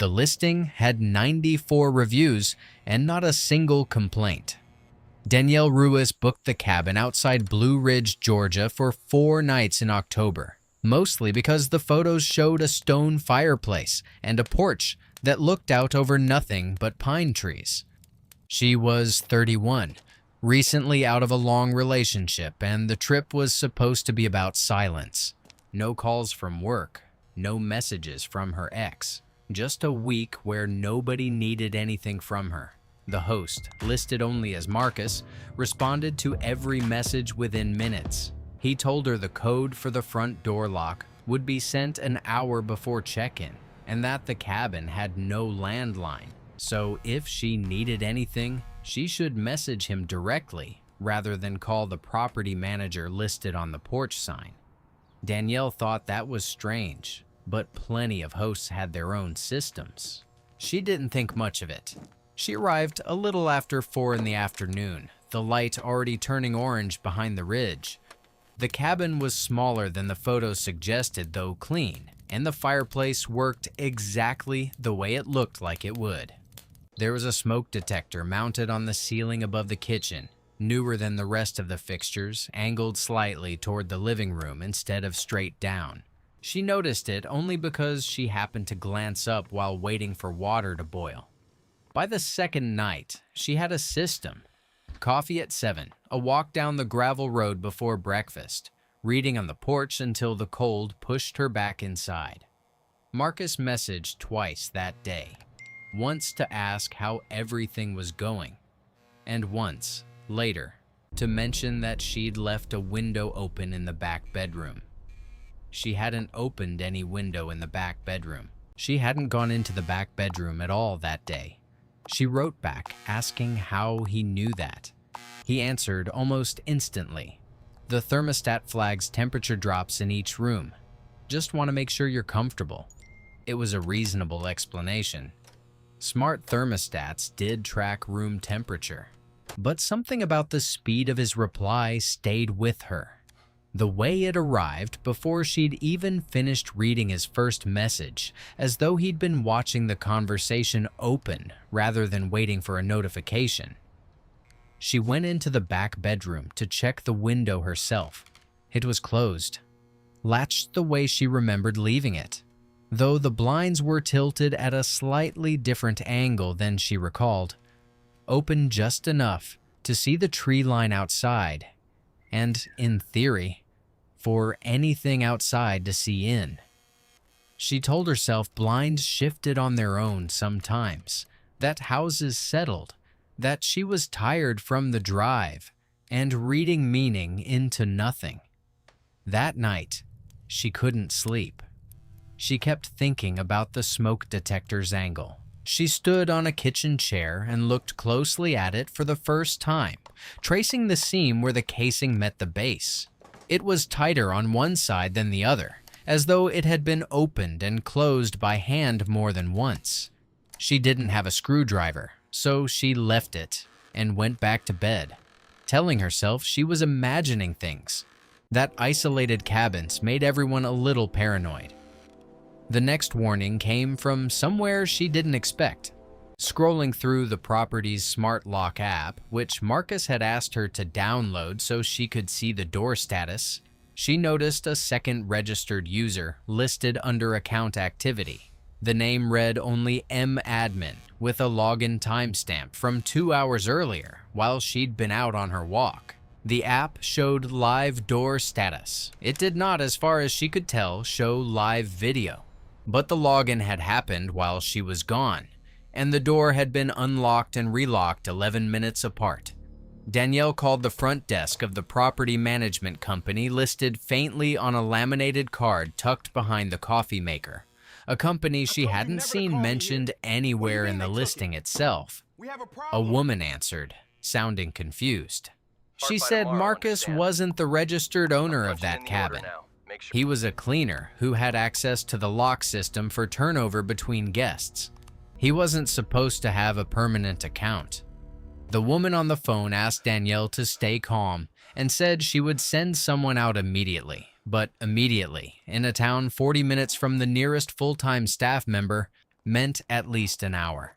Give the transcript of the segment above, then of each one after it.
The listing had 94 reviews and not a single complaint. Danielle Ruiz booked the cabin outside Blue Ridge, Georgia for 4 nights in October, mostly because the photos showed a stone fireplace and a porch that looked out over nothing but pine trees. She was 31, recently out of a long relationship, and the trip was supposed to be about silence. No calls from work, no messages from her ex, just a week where nobody needed anything from her. The host, listed only as Marcus, responded to every message within minutes. He told her the code for the front door lock would be sent an hour before check-in, and that the cabin had no landline. So if she needed anything, she should message him directly rather than call the property manager listed on the porch sign. Danielle thought that was strange, but plenty of hosts had their own systems. She didn't think much of it. She arrived a little after 4 in the afternoon, the light already turning orange behind the ridge. The cabin was smaller than the photos suggested, though clean, and the fireplace worked exactly the way it looked like it would. There was a smoke detector mounted on the ceiling above the kitchen, newer than the rest of the fixtures, angled slightly toward the living room instead of straight down. She noticed it only because she happened to glance up while waiting for water to boil. By the second night, she had a system. Coffee at 7, a walk down the gravel road before breakfast, reading on the porch until the cold pushed her back inside. Marcus messaged twice that day, once to ask how everything was going, and once, later, to mention that she'd left a window open in the back bedroom. She hadn't opened any window in the back bedroom. She hadn't gone into the back bedroom at all that day. She wrote back asking how he knew that. He answered almost instantly. The thermostat flags temperature drops in each room. Just want to make sure you're comfortable. It was a reasonable explanation. Smart thermostats did track room temperature, but something about the speed of his reply stayed with her. The way it arrived before she'd even finished reading his first message, as though he'd been watching the conversation open rather than waiting for a notification. She went into the back bedroom to check the window herself. It was closed, latched the way she remembered leaving it, though the blinds were tilted at a slightly different angle than she recalled, open just enough to see the tree line outside, and, in theory, for anything outside to see in. She told herself blinds shifted on their own sometimes, that houses settled, that she was tired from the drive, and reading meaning into nothing. That night, she couldn't sleep. She kept thinking about the smoke detector's angle. She stood on a kitchen chair and looked closely at it for the first time, tracing the seam where the casing met the base. It was tighter on one side than the other, as though it had been opened and closed by hand more than once. She didn't have a screwdriver, so she left it and went back to bed, telling herself she was imagining things. That isolated cabins made everyone a little paranoid. The next warning came from somewhere she didn't expect. Scrolling through the property's smart lock app, which Marcus had asked her to download so she could see the door status, she noticed a second registered user listed under account activity. The name read only M-Admin, with a login timestamp from 2 hours earlier while she'd been out on her walk. The app showed live door status. It did not, as far as she could tell, show live video. But the login had happened while she was gone, and the door had been unlocked and relocked 11 minutes apart. Danielle called the front desk of the property management company listed faintly on a laminated card tucked behind the coffee maker, a company she hadn't seen mentioned anywhere in the listing itself. A woman answered, sounding confused. She said Marcus wasn't the registered owner of that cabin. He was a cleaner who had access to the lock system for turnover between guests. He wasn't supposed to have a permanent account. The woman on the phone asked Danielle to stay calm and said she would send someone out immediately, but immediately, in a town 40 minutes from the nearest full-time staff member, meant at least an hour.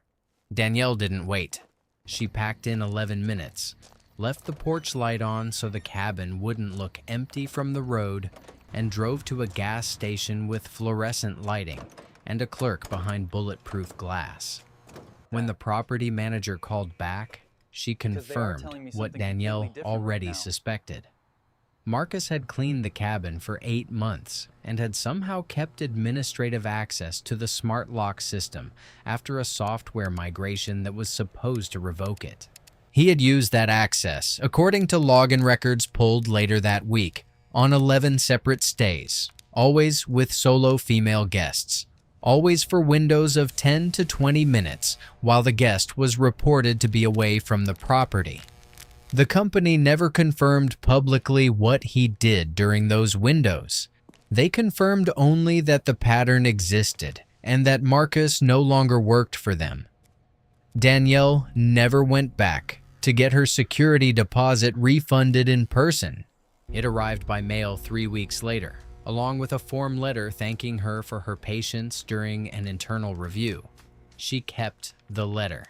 Danielle didn't wait. She packed in 11 minutes, left the porch light on so the cabin wouldn't look empty from the road, and drove to a gas station with fluorescent lighting and a clerk behind bulletproof glass. When the property manager called back, she confirmed what Danielle already suspected. Marcus had cleaned the cabin for 8 months and had somehow kept administrative access to the smart lock system after a software migration that was supposed to revoke it. He had used that access, according to login records pulled later that week, on 11 separate stays, always with solo female guests, always for windows of 10 to 20 minutes while the guest was reported to be away from the property. The company never confirmed publicly what he did during those windows. They confirmed only that the pattern existed and that Marcus no longer worked for them. Danielle never went back to get her security deposit refunded in person. It arrived by mail 3 weeks later, along with a form letter thanking her for her patience during an internal review. She kept the letter.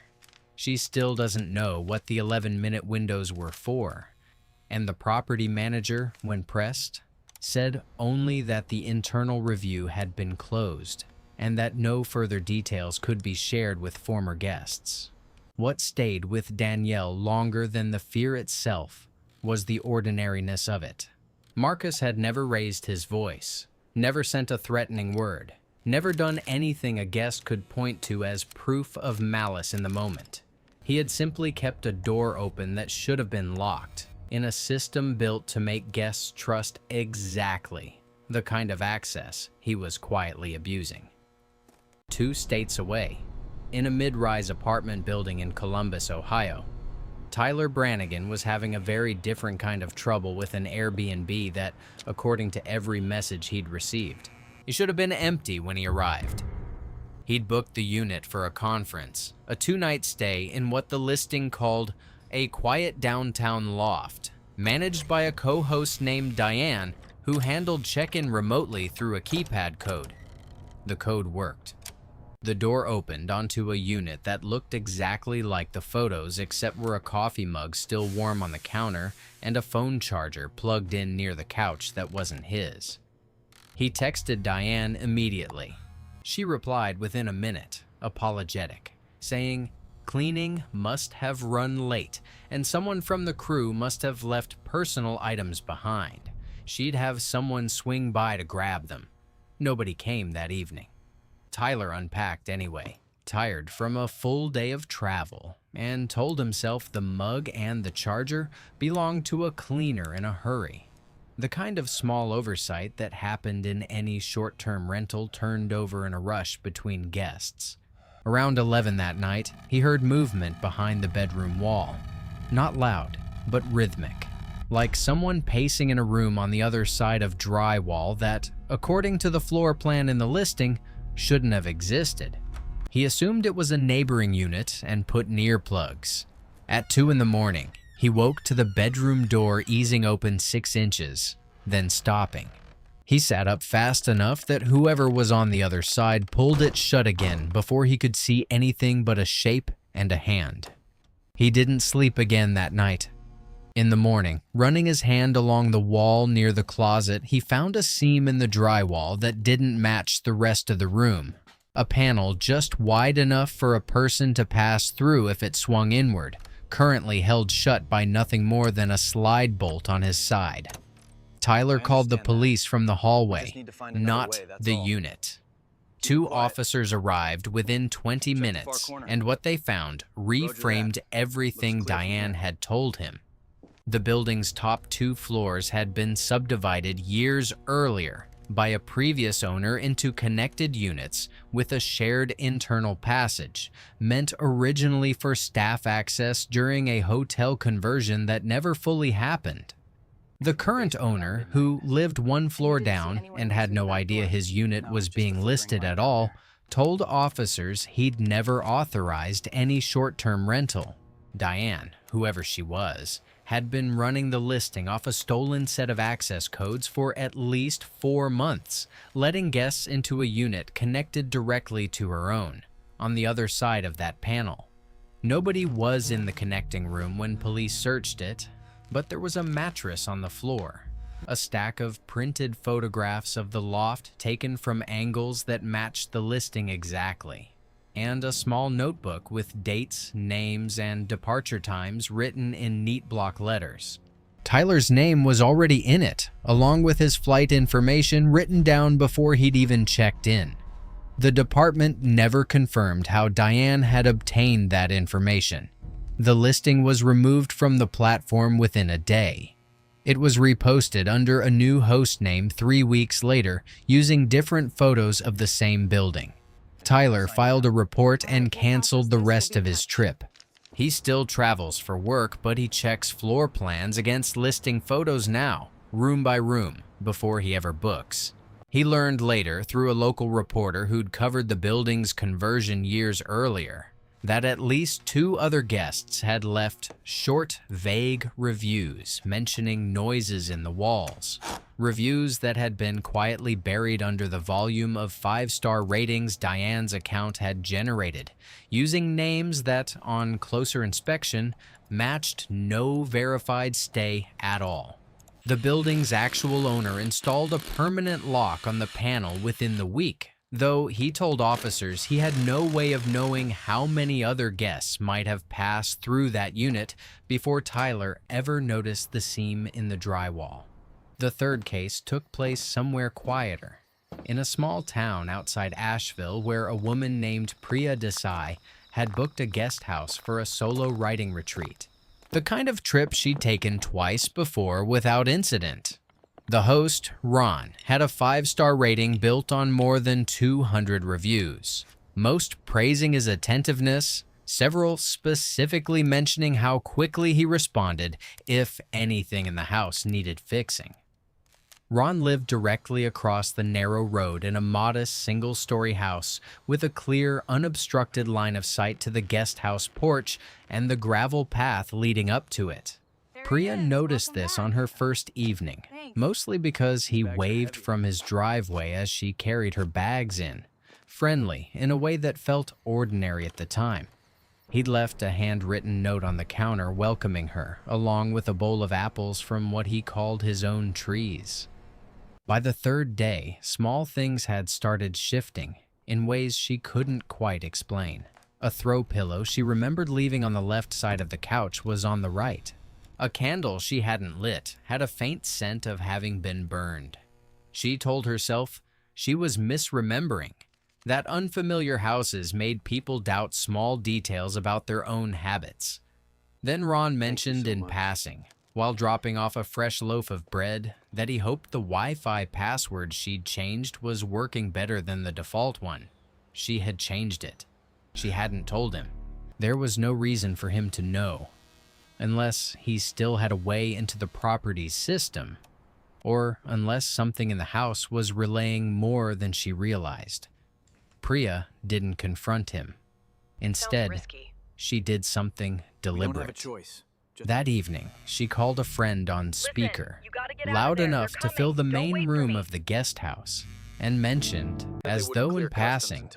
She still doesn't know what the 11-minute windows were for, and the property manager, when pressed, said only that the internal review had been closed and that no further details could be shared with former guests. What stayed with Danielle longer than the fear itself was the ordinariness of it. Marcus had never raised his voice, never sent a threatening word, never done anything a guest could point to as proof of malice in the moment. He had simply kept a door open that should have been locked, in a system built to make guests trust exactly the kind of access he was quietly abusing. 2 states away, in a mid-rise apartment building in Columbus, Ohio, Tyler Brannigan was having a very different kind of trouble with an Airbnb that, according to every message he'd received, it should have been empty when he arrived. He'd booked the unit for a conference, a 2-night stay in what the listing called a quiet downtown loft, managed by a co-host named Diane, who handled check-in remotely through a keypad code. The code worked. The door opened onto a unit that looked exactly like the photos, except for a coffee mug still warm on the counter and a phone charger plugged in near the couch that wasn't his. He texted Diane immediately. She replied within a minute, apologetic, saying cleaning must have run late and someone from the crew must have left personal items behind. She'd have someone swing by to grab them. Nobody came that evening. Tyler unpacked anyway, tired from a full day of travel, and told himself the mug and the charger belonged to a cleaner in a hurry. The kind of small oversight that happened in any short-term rental turned over in a rush between guests. Around 11 that night, he heard movement behind the bedroom wall. Not loud, but rhythmic, like someone pacing in a room on the other side of drywall that, according to the floor plan in the listing, shouldn't have existed. He assumed it was a neighboring unit and put in earplugs. At 2 in the morning, he woke to the bedroom door easing open 6 inches, then stopping. He sat up fast enough that whoever was on the other side pulled it shut again before he could see anything but a shape and a hand. He didn't sleep again that night. In the morning, running his hand along the wall near the closet, he found a seam in the drywall that didn't match the rest of the room. A panel just wide enough for a person to pass through if it swung inward, currently held shut by nothing more than a slide bolt on his side. Tyler called the police from the hallway, not the unit. 2 officers arrived within 20 minutes, and what they found reframed everything Diane had told him. The building's top 2 floors had been subdivided years earlier by a previous owner into connected units with a shared internal passage, meant originally for staff access during a hotel conversion that never fully happened. The current owner, who lived 1 floor down and had no idea his unit was being listed at all, told officers he'd never authorized any short-term rental. Diane, whoever she was, had been running the listing off a stolen set of access codes for at least 4 months, letting guests into a unit connected directly to her own. on the other side of that panel. Nobody was in the connecting room when police searched it, but there was a mattress on the floor, a stack of printed photographs of the loft taken from angles that matched the listing exactly, and a small notebook with dates, names, and departure times written in neat block letters. Tyler's name was already in it, along with his flight information written down before he'd even checked in. The department never confirmed how Diane had obtained that information. The listing was removed from the platform within a day. It was reposted under a new host name 3 weeks later using different photos of the same building. Tyler filed a report and canceled the rest of his trip. He still travels for work, but he checks floor plans against listing photos now, room by room, before he ever books. He learned later, through a local reporter who'd covered the building's conversion years earlier, that at least 2 other guests had left short, vague reviews mentioning noises in the walls. Reviews that had been quietly buried under the volume of 5-star ratings Diane's account had generated, using names that, on closer inspection, matched no verified stay at all. The building's actual owner installed a permanent lock on the panel within the week, though he told officers he had no way of knowing how many other guests might have passed through that unit before Tyler ever noticed the seam in the drywall. The third case took place somewhere quieter, in a small town outside Asheville where a woman named Priya Desai had booked a guest house for a solo writing retreat, the kind of trip she'd taken twice before without incident. The host, Ron, had a 5-star rating built on more than 200 reviews, most praising his attentiveness, several specifically mentioning how quickly he responded if anything in the house needed fixing. Ron lived directly across the narrow road in a modest single-story house with a clear, unobstructed line of sight to the guest house porch and the gravel path leading up to it. Priya noticed this on her first evening, mostly because he waved from his driveway as she carried her bags in, friendly in a way that felt ordinary at the time. He'd left a handwritten note on the counter welcoming her, along with a bowl of apples from what he called his own trees. By the third day, small things had started shifting in ways she couldn't quite explain. A throw pillow she remembered leaving on the left side of the couch was on the right. A candle she hadn't lit had a faint scent of having been burned. She told herself she was misremembering, that unfamiliar houses made people doubt small details about their own habits. Then Ron mentioned in passing, while dropping off a fresh loaf of bread, that he hoped the Wi-Fi password she'd changed was working better than the default one. She had changed it. She hadn't told him. There was no reason for him to know, unless he still had a way into the property's system, or unless something in the house was relaying more than she realized. Priya didn't confront him. Instead, she did something deliberate. That evening, she called a friend on speaker, loud enough to fill the main room of the guest house, and mentioned, as though in passing,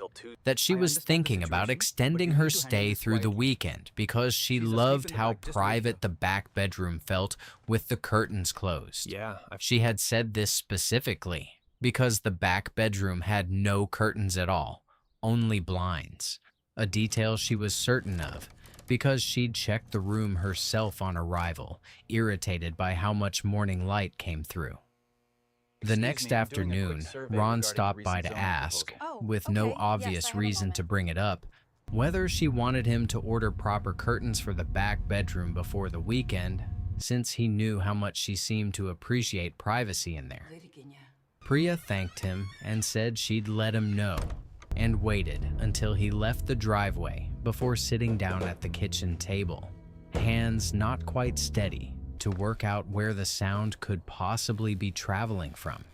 that she was thinking about extending her stay through the weekend because she loved how private the back bedroom felt with the curtains closed. She had said this specifically because the back bedroom had no curtains at all, only blinds, a detail she was certain of because she'd checked the room herself on arrival, irritated by how much morning light came through. The next afternoon, Ron stopped by to ask, with no obvious reason to bring it up, whether she wanted him to order proper curtains for the back bedroom before the weekend, since he knew how much she seemed to appreciate privacy in there. Priya thanked him and said she'd let him know, and waited until he left the driveway before sitting down at the kitchen table, hands not quite steady, to work out where the sound could possibly be traveling from.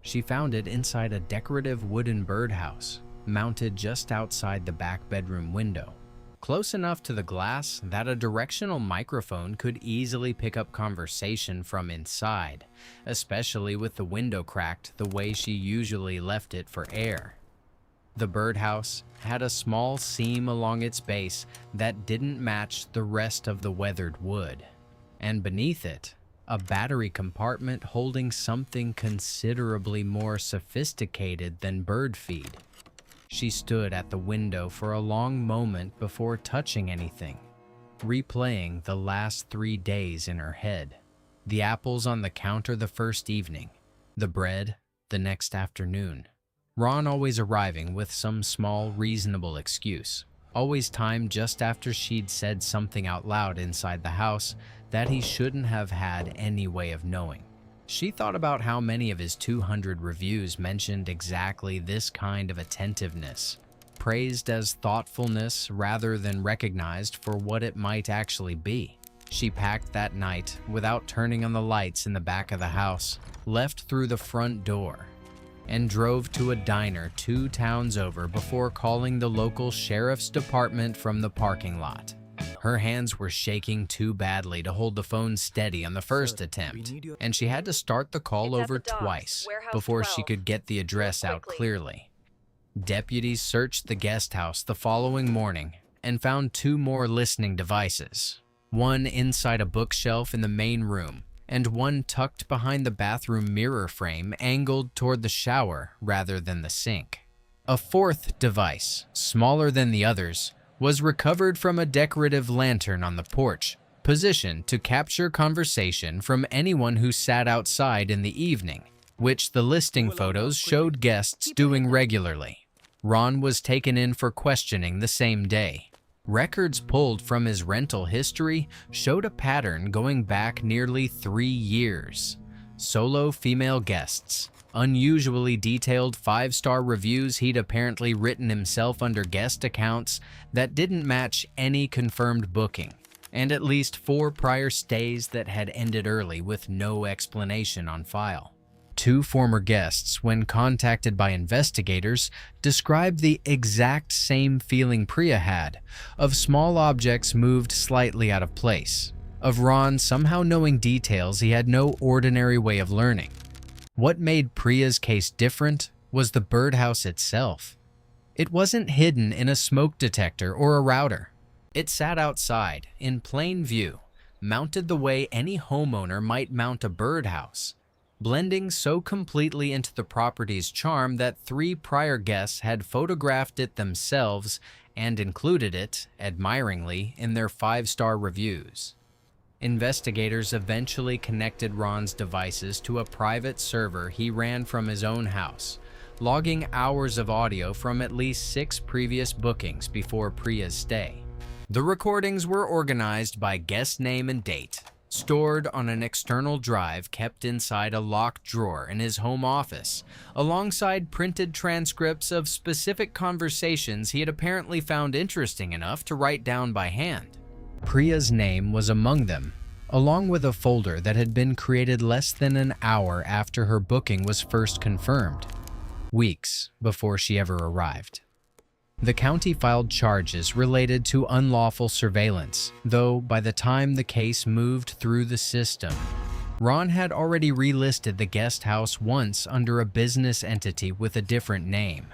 She found it inside a decorative wooden birdhouse, mounted just outside the back bedroom window, close enough to the glass that a directional microphone could easily pick up conversation from inside, especially with the window cracked the way she usually left it for air. The birdhouse had a small seam along its base that didn't match the rest of the weathered wood, and beneath it, a battery compartment holding something considerably more sophisticated than bird feed. She stood at the window for a long moment before touching anything, replaying the last 3 days in her head. The apples on the counter the first evening, the bread the next afternoon. Ron always arriving with some small, reasonable excuse, always timed just after she'd said something out loud inside the house that he shouldn't have had any way of knowing. She thought about how many of his 200 reviews mentioned exactly this kind of attentiveness, praised as thoughtfulness rather than recognized for what it might actually be. She packed that night without turning on the lights in the back of the house, left through the front door, and drove to a diner 2 towns over before calling the local sheriff's department from the parking lot. Her hands were shaking too badly to hold the phone steady on the first attempt, and she had to start the call over twice before she could get the address out clearly. Deputies searched the guest house the following morning and found 2 more listening devices, one inside a bookshelf in the main room, and one tucked behind the bathroom mirror frame angled toward the shower rather than the sink. A 4th device, smaller than the others, was recovered from a decorative lantern on the porch, positioned to capture conversation from anyone who sat outside in the evening, which the listing photos showed guests doing regularly. Ron was taken in for questioning the same day. Records pulled from his rental history showed a pattern going back nearly 3 years. Solo female guests, unusually detailed 5-star reviews he'd apparently written himself under guest accounts that didn't match any confirmed booking, and at least 4 prior stays that had ended early with no explanation on file. 2 former guests, when contacted by investigators, described the exact same feeling Priya had, of small objects moved slightly out of place, of Ron somehow knowing details he had no ordinary way of learning. What made Priya's case different was the birdhouse itself. It wasn't hidden in a smoke detector or a router. It sat outside, in plain view, mounted the way any homeowner might mount a birdhouse, blending so completely into the property's charm that 3 prior guests had photographed it themselves and included it, admiringly, in their 5-star reviews. Investigators eventually connected Ron's devices to a private server he ran from his own house, logging hours of audio from at least 6 previous bookings before Priya's stay. The recordings were organized by guest name and date, stored on an external drive kept inside a locked drawer in his home office, alongside printed transcripts of specific conversations he had apparently found interesting enough to write down by hand. Priya's name was among them, along with a folder that had been created less than an hour after her booking was first confirmed, weeks before she ever arrived. The county filed charges related to unlawful surveillance, though by the time the case moved through the system, Ron had already relisted the guest house once under a business entity with a different name,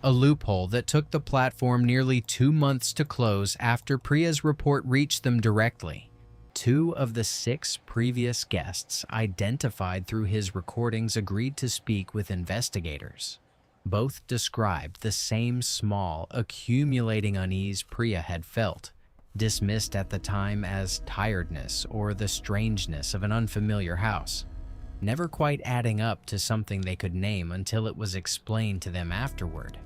a loophole that took the platform nearly 2 months to close after Priya's report reached them directly. 2 of the 6 previous guests identified through his recordings agreed to speak with investigators. Both described the same small, accumulating unease Priya had felt, dismissed at the time as tiredness or the strangeness of an unfamiliar house, never quite adding up to something they could name until it was explained to them afterward.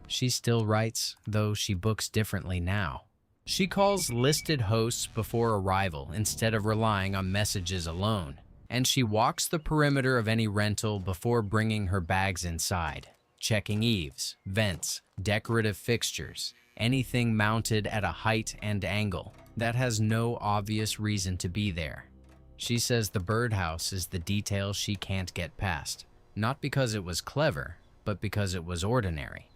She still writes, though she books differently now. She calls listed hosts before arrival instead of relying on messages alone, and she walks the perimeter of any rental before bringing her bags inside, checking eaves, vents, decorative fixtures, anything mounted at a height and angle that has no obvious reason to be there. She says the birdhouse is the detail she can't get past, not because it was clever, but because it was ordinary.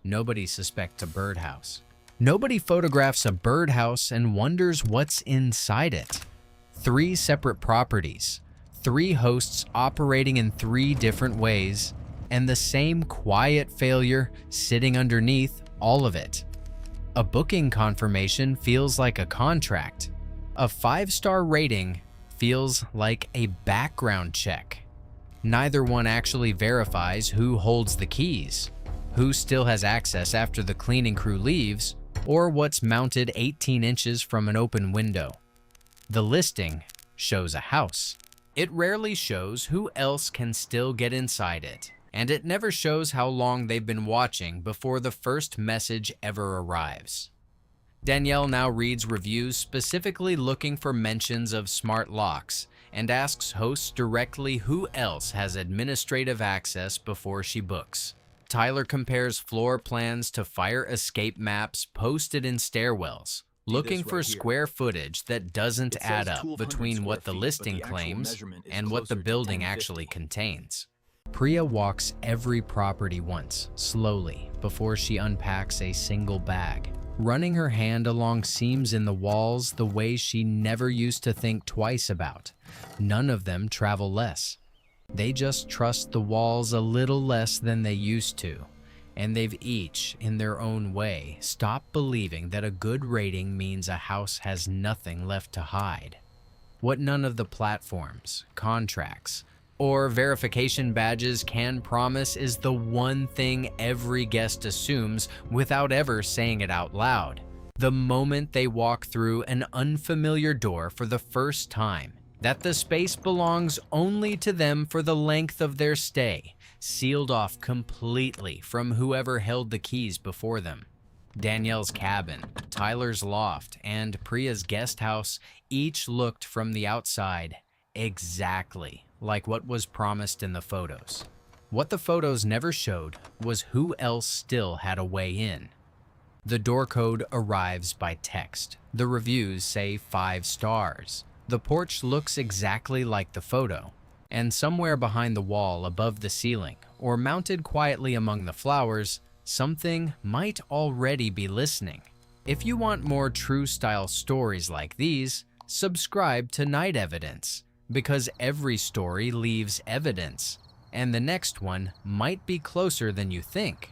Nobody suspects a birdhouse. Nobody photographs a birdhouse and wonders what's inside it. 3 separate properties, 3 hosts operating in 3 different ways, and the same quiet failure sitting underneath all of it. A booking confirmation feels like a contract. A 5-star rating feels like a background check. Neither one actually verifies who holds the keys, who still has access after the cleaning crew leaves, or what's mounted 18 inches from an open window. The listing shows a house. It rarely shows who else can still get inside it, and it never shows how long they've been watching before the first message ever arrives. Danielle now reads reviews specifically looking for mentions of smart locks and asks hosts directly who else has administrative access before she books. Tyler compares floor plans to fire escape maps posted in stairwells, looking for square footage that doesn't add up between what the listing claims and what the building actually contains. Priya walks every property once, slowly, before she unpacks a single bag, running her hand along seams in the walls the way she never used to think twice about. None of them travel less. They just trust the walls a little less than they used to, and they've each, in their own way, stopped believing that a good rating means a house has nothing left to hide. What none of the platforms, contracts, or verification badges can promise is the one thing every guest assumes without ever saying it out loud. The moment they walk through an unfamiliar door for the first time, that the space belongs only to them for the length of their stay, sealed off completely from whoever held the keys before them. Danielle's cabin, Tyler's loft, and Priya's guest house each looked from the outside exactly like what was promised in the photos. What the photos never showed was who else still had a way in. The door code arrives by text. The reviews say 5 stars. The porch looks exactly like the photo, and somewhere behind the wall above the ceiling, or mounted quietly among the flowers, something might already be listening. If you want more true-style stories like these, subscribe to Night Evidence, because every story leaves evidence, and the next one might be closer than you think.